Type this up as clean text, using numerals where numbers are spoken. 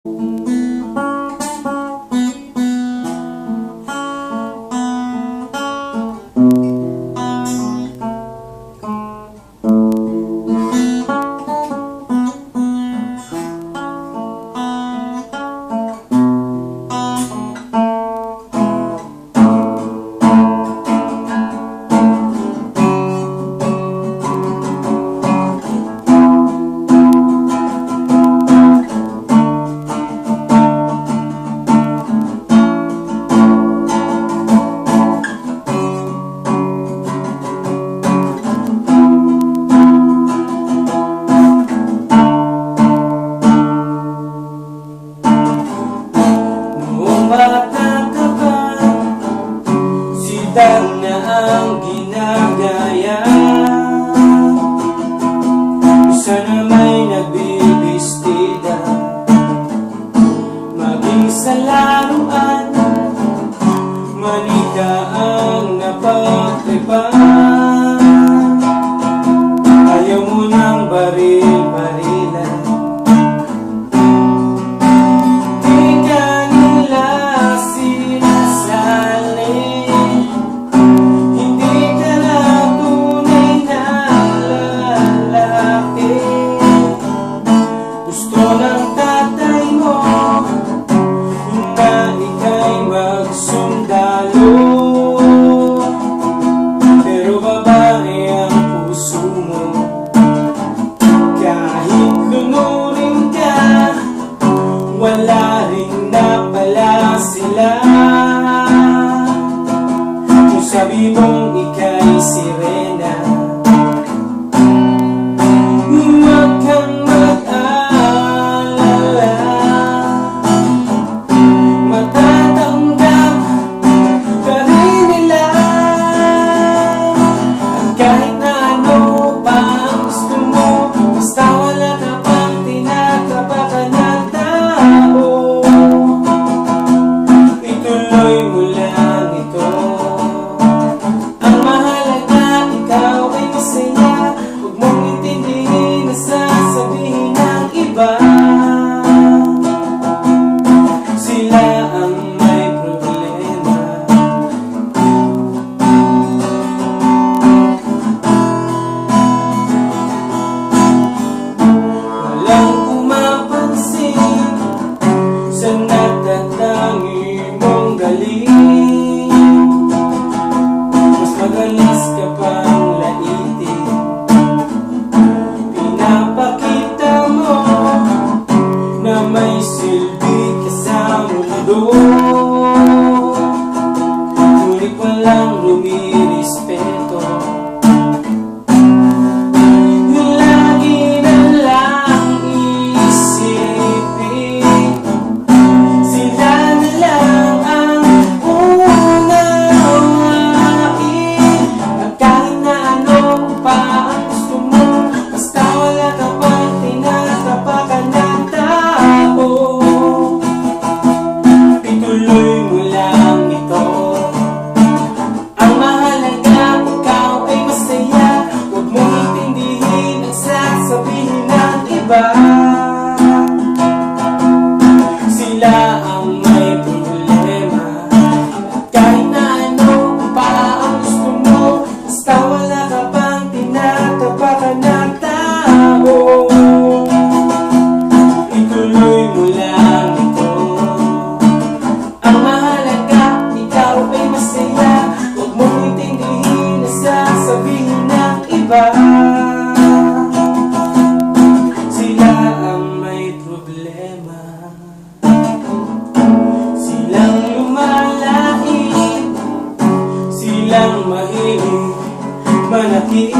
Silang na ang ginagaya, isa na may nagbibistida, maging sa laruan, manika ang napagtripan. Ayaw mo ng baril-barilan, pero babae ang puso mo. Kahit lunurin ka, wala rin na pala sila. Kung sabi mong ika'y sirena, huwag kang mag-alala, matatanggap ka rin nila. At kahit na ano pa ang gusto mo, basta wala ka pang tinatapakan na tao, ituloy mo lang ito. Ang mahalaga, ikaw ay masaya. Huwag mong intindihin na sasabihin ng iba. Sila ang may problema. Walang pumapansin sa natatangi mong galing. Mas magalis ka pang laitin, pinapakita mo na may silbi ka sa mundo. Ngunit walang rumirespeto, lagi na lang isipin sila na lang ang unawain. At kahit na ano pa ang gusto mo, basta wala ka pang tinatapakan ng tao, ituloy mo lang ito. Ang mahalaga, ikaw ay masaya. Huwag mong intindihin ang sasabihin ng iba. Sila ang may problema. At kahit na ano pa ang gusto mo, basta wala ka pang tinatapakan ng tao, ituloy mo lang ito. Ang mahalaga, ikaw ay masaya. Huwag mong intindihin na sasabihin ng iba. Sila ang may problema. Silang lumalait, silang mahilig manakit.